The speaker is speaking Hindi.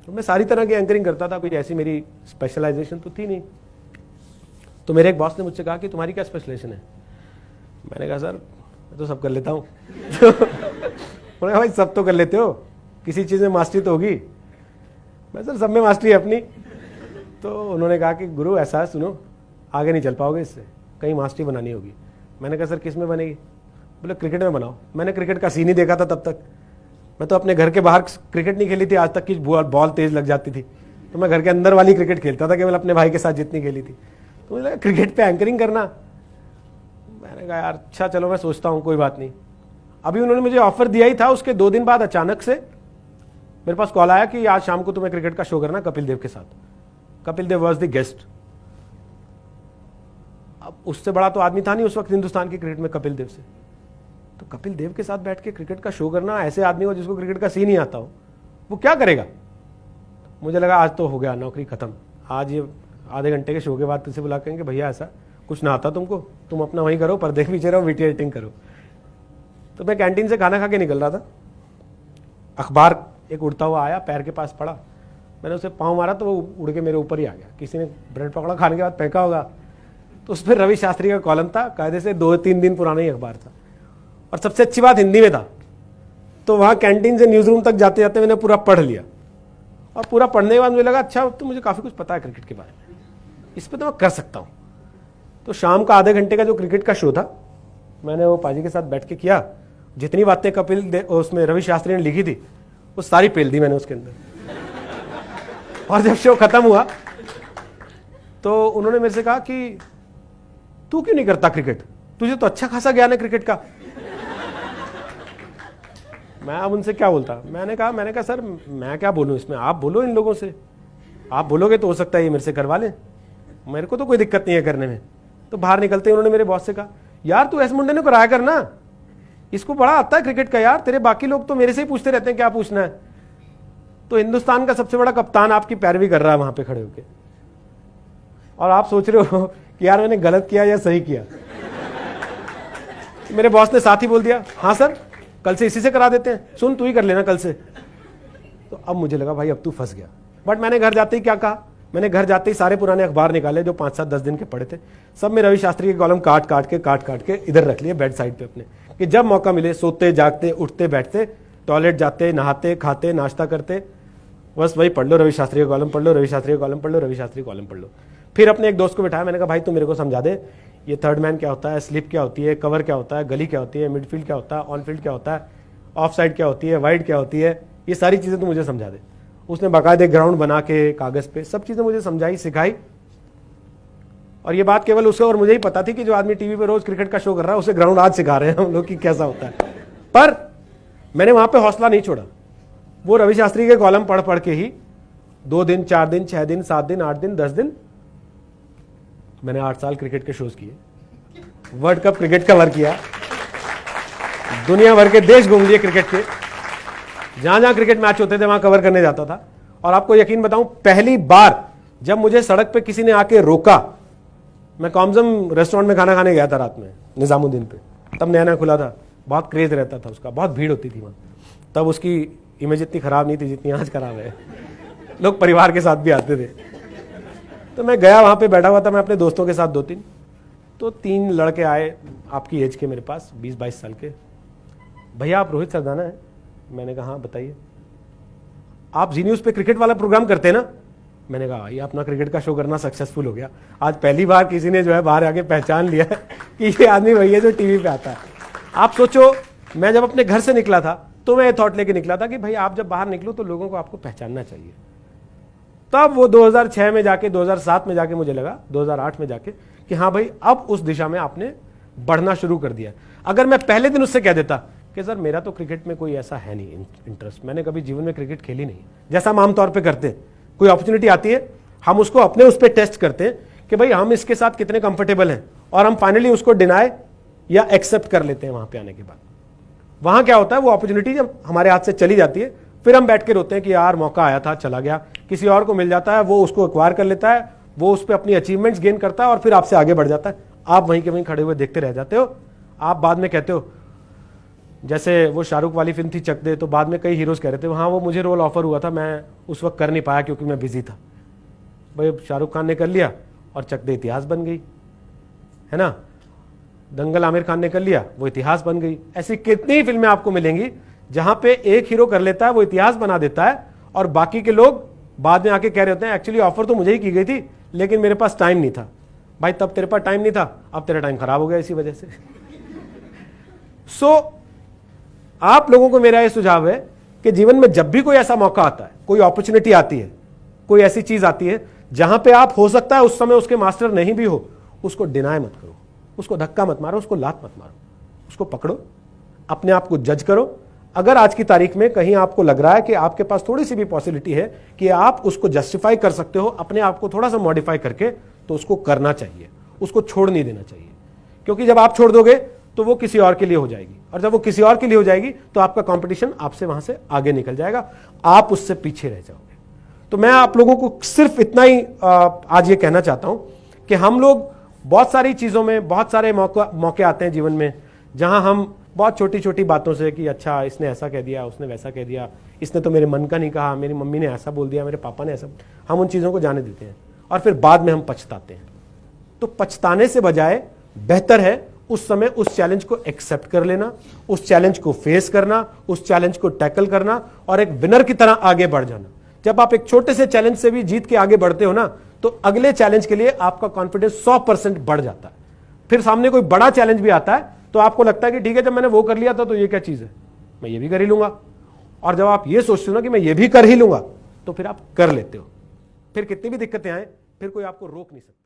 तो मैं सारी तरह की एंकरिंग करता था, कोई ऐसी मेरी स्पेशलाइजेशन तो थी नहीं। तो मेरे एक बॉस ने मुझसे कहा कि तुम्हारी क्या स्पेशलाइजेशन है? मैंने कहा सर मैं तो सब कर लेता हूँ। उन्होंने कहा भाई सब तो कर लेते हो, किसी चीज़ में मास्टरी तो होगी। मैं सर सब में मास्टरी है अपनी। तो उन्होंने कहा कि गुरु ऐसा है, सुनो आगे नहीं चल पाओगे इससे, कहीं मास्टरी बनानी होगी। मैंने कहा सर किस में बनेगी? बोले क्रिकेट में बनाओ। मैंने क्रिकेट का सीन ही देखा था तब तक। मैं तो अपने घर के बाहर क्रिकेट नहीं खेली थी आज तक कि बॉल तेज लग जाती थी। तो मैं घर के अंदर वाली क्रिकेट खेलता था केवल अपने भाई के साथ जितनी खेली थी। तो मुझे लगा क्रिकेट पे एंकरिंग करना। मैंने कहा यार अच्छा चलो मैं सोचता हूँ, कोई बात नहीं। अभी उन्होंने मुझे ऑफर दिया ही था, उसके 2 दिन बाद अचानक से मेरे पास कॉल आया कि आज शाम को तुम्हें क्रिकेट का शो करना कपिल देव के साथ। Kapil Dev was the guest. अब उससे बड़ा तो आदमी था नहीं उस वक्त हिंदुस्तान की क्रिकेट में कपिल देव से। तो कपिल देव के साथ बैठ के क्रिकेट का शो करना, ऐसे आदमी को जिसको क्रिकेट का सीन ही आता हो, वो क्या करेगा? मुझे लगा आज तो हो गया, नौकरी खत्म। आज ये आधे घंटे के शो के बाद तुझसे बुला करेंगे भैया ऐसा कुछ ना आता तुमको, तुम अपना वहीं करो, पर्दे के पीछे रहो, वीडियो एडिटिंग करो। तो मैं कैंटीन से खाना खा के निकल रहा था, अखबार एक उड़ता हुआ आया, पैर के पास पड़ा। मैंने उसे पाँव मारा तो वो उड़ के मेरे ऊपर ही आ गया। किसी ने ब्रेड पकौड़ा खाने के बाद फेंका होगा। तो उस पर रवि शास्त्री का कॉलम था, कायदे से 2-3 दिन पुराना ही अखबार था, और सबसे अच्छी बात हिंदी में था। तो वहाँ कैंटीन से न्यूज़ रूम तक जाते जाते मैंने पूरा पढ़ लिया, और पूरा पढ़ने के बाद मुझे लगा अच्छा तो मुझे काफ़ी कुछ पता है क्रिकेट के बारे में, इस पर तो मैं कर सकता हूँ। तो शाम का आधे घंटे का जो क्रिकेट का शो था, मैंने वो पाजी के साथ बैठ के किया। जितनी बातें उसमें रवि शास्त्री ने लिखी थी वो सारी पेल दी मैंने उसके अंदर। और जब शो खत्म हुआ तो उन्होंने मेरे से कहा कि तू क्यों नहीं करता क्रिकेट, तुझे तो अच्छा खासा ज्ञान है क्रिकेट का। मैं अब उनसे क्या बोलता? मैंने कहा सर मैं क्या बोलूं इसमें, आप बोलो इन लोगों से, आप बोलोगे तो हो सकता है ये मेरे से करवा लें, मेरे को तो कोई दिक्कत नहीं है करने में। तो बाहर निकलते उन्होंने मेरे बॉस से कहा यार तू ऐसे मुंडे ने कराया करना, इसको बड़ा आता है क्रिकेट का यार, तेरे बाकी लोग तो मेरे से ही पूछते रहते हैं क्या पूछना है। तो हिंदुस्तान का सबसे बड़ा कप्तान आपकी पैरवी कर रहा है वहां पे खड़े होके, और आप सोच रहे हो कि यार मैंने गलत किया या सही किया। मेरे बॉस ने साथ ही बोल दिया हाँ सर कल से इसी से करा देते हैं, सुन तू ही कर लेना कल से। तो अब मुझे लगा भाई अब तू फंस गया। बट मैंने घर जाते ही क्या कहा, मैंने घर जाते ही सारे पुराने अखबार निकाले जो 5-7-10 दिन के पड़े थे, सब में रवि शास्त्री के कॉलम काट काट के इधर रख लिए बेड साइड पे अपने, कि जब मौका मिले सोते जागते उठते बैठते, टॉयलेट जाते नहाते खाते नाश्ता करते, बस वही पढ़ लो रवि शास्त्री का कॉलम पढ़ लो, रवि शास्त्री का कॉलम पढ़ लो, रवि शास्त्री का कॉलम पढ़ लो। फिर अपने एक दोस्त को बिठाया, मैंने कहा भाई तू मेरे को समझा दे ये थर्ड मैन क्या होता है, स्लिप क्या होती है, कवर क्या होता है, गली क्या होती है, मिडफील्ड क्या होता है, ऑन फील्ड क्या होता है, ऑफ साइड क्या होती है, वाइड क्या होती है, ये सारी चीज़ें तू मुझे समझा दे। उसने बाकायदे ग्राउंड बना के कागज़ पे सब चीज़ें मुझे समझाई सिखाई। और ये बात केवल उसे और मुझे ही पता थी कि जो आदमी टीवी पे रोज क्रिकेट का शो कर रहा है उसे ग्राउंड आज सिखा रहे हैं हम लोग कि कैसा होता है। पर मैंने वहां पे हौसला नहीं छोड़ा, वो रवि शास्त्री के कॉलम पढ़ पढ़ के ही 2 दिन 4 दिन 6 दिन 7 दिन 8 दिन 10 दिन मैंने 8 साल क्रिकेट के शोज किए, वर्ल्ड कप क्रिकेट कवर किया, दुनिया भर के देश घूम लिए क्रिकेट के, जहां जहां क्रिकेट मैच होते थे वहां कवर करने जाता था। और आपको यकीन बताऊं पहली बार जब मुझे सड़क पे किसी ने आके रोका, मैं कॉम्जम रेस्टोरेंट में खाना खाने गया था रात में निजामुद्दीन पे, तब नया नया खुला था, बहुत क्रेज रहता था उसका, बहुत भीड़ होती थी वहाँ, तब उसकी इमेज इतनी खराब नहीं थी जितनी आज खराब है, लोग परिवार के साथ भी आते थे। तो मैं गया वहाँ पे बैठा हुआ था मैं अपने दोस्तों के साथ 2-3, तो 3 लड़के आए आपकी एज के मेरे पास 20-22 साल के, भैया आप रोहित सरदाना है? मैंने कहा हाँ बताइए। आप जी न्यूज़ पे क्रिकेट वाला प्रोग्राम करते हैं ना? मैंने कहा ये अपना क्रिकेट का शो करना सक्सेसफुल हो गया, आज पहली बार किसी ने जो है बाहर आके पहचान लिया कि ये आदमी वही है जो टीवी पे आता है। आप सोचो मैं जब अपने घर से निकला था तो मैं ये थॉट लेके निकला था कि भाई आप जब बाहर निकलो तो लोगों को आपको पहचानना चाहिए। तब वो 2006 में जाके 2007 में जाके मुझे लगा 2008 में जाके कि हाँ भाई अब उस दिशा में आपने बढ़ना शुरू कर दिया। अगर मैं पहले दिन उससे कह देता कि सर मेरा तो क्रिकेट में कोई ऐसा है नहीं इंटरेस्ट, मैंने कभी जीवन में क्रिकेट खेली नहीं, जैसा हम आमतौर पर करते हैं, कोई अपॉर्चुनिटी आती है हम उसको अपने उस पर टेस्ट करते हैं कि भाई हम इसके साथ कितने कंफर्टेबल हैं, और हम फाइनली उसको डिनाई या एक्सेप्ट कर लेते हैं। वहां पे आने के बाद वहां क्या होता है, वो अपॉर्चुनिटी जब हमारे हाथ से चली जाती है फिर हम बैठ के रोते हैं कि यार मौका आया था चला गया, किसी और को मिल जाता है वो उसको एक्वायर कर लेता है, वो उस पर अपनी अचीवमेंट्स गेन करता है और फिर आपसे आगे बढ़ जाता है, आप वहीं के वहीं खड़े हुए देखते रह जाते हो। आप बाद में कहते हो जैसे वो शाहरुख वाली फिल्म थी चक दे, तो बाद में कई हीरोज कह रहे थे हाँ वो मुझे रोल ऑफर हुआ था, मैं उस वक्त कर नहीं पाया क्योंकि मैं बिजी था। भाई शाहरुख खान ने कर लिया और चक दे इतिहास बन गई, है ना। दंगल आमिर खान ने कर लिया, वो इतिहास बन गई। ऐसी कितनी फिल्में आपको मिलेंगी जहां पे एक हीरो कर लेता है, वो इतिहास बना देता है, और बाकी के लोग बाद में आके कह रहे होते हैं एक्चुअली ऑफर तो मुझे ही की गई थी लेकिन मेरे पास टाइम नहीं था। भाई तब तेरे पास टाइम नहीं था, अब तेरा टाइम खराब हो गया इसी वजह से। आप लोगों को मेरा यह सुझाव है कि जीवन में जब भी कोई ऐसा मौका आता है, कोई अपॉर्चुनिटी आती है, कोई ऐसी चीज आती है जहां पे आप हो सकता है उस समय उसके मास्टर नहीं भी हो, उसको डिनाय मत करो, उसको धक्का मत मारो, उसको लात मत मारो, उसको पकड़ो, अपने आप को जज करो। अगर आज की तारीख में कहीं आपको लग रहा है कि आपके पास थोड़ी सी भी पॉसिबिलिटी है कि आप उसको जस्टिफाई कर सकते हो अपने आप को थोड़ा सा मॉडिफाई करके, तो उसको करना चाहिए, उसको छोड़ नहीं देना चाहिए। क्योंकि जब आप छोड़ दोगे तो वो किसी और के लिए हो जाएगी, और जब वो किसी और के लिए हो जाएगी तो आपका कंपटीशन आपसे वहां से आगे निकल जाएगा, आप उससे पीछे रह जाओगे। तो मैं आप लोगों को सिर्फ इतना ही आज ये कहना चाहता हूं कि हम लोग बहुत सारी चीजों में, बहुत सारे मौके आते हैं जीवन में जहां हम बहुत छोटी छोटी बातों से कि अच्छा इसने ऐसा कह दिया, उसने वैसा कह दिया, इसने तो मेरे मन का नहीं कहा, मेरी मम्मी ने ऐसा बोल दिया, मेरे पापा ने ऐसा, हम उन चीजों को जाने देते हैं और फिर बाद में हम पछताते हैं। तो पछताने से बजाय बेहतर है उस समय उस चैलेंज को एक्सेप्ट कर लेना, उस चैलेंज को फेस करना, उस चैलेंज को टैकल करना और एक विनर की तरह आगे बढ़ जाना। जब आप एक छोटे से चैलेंज से भी जीत के आगे बढ़ते हो ना, तो अगले चैलेंज के लिए आपका कॉन्फिडेंस 100% बढ़ जाता है। फिर सामने कोई बड़ा चैलेंज भी आता है तो आपको लगता है कि ठीक है, जब मैंने वो कर लिया था तो ये क्या चीज है, मैं ये भी कर ही लूंगा। और जब आप ये सोचते हो ना कि मैं ये भी कर ही लूंगा, तो फिर आप कर लेते हो। फिर कितनी भी दिक्कतें आए, फिर कोई आपको रोक नहीं सकता।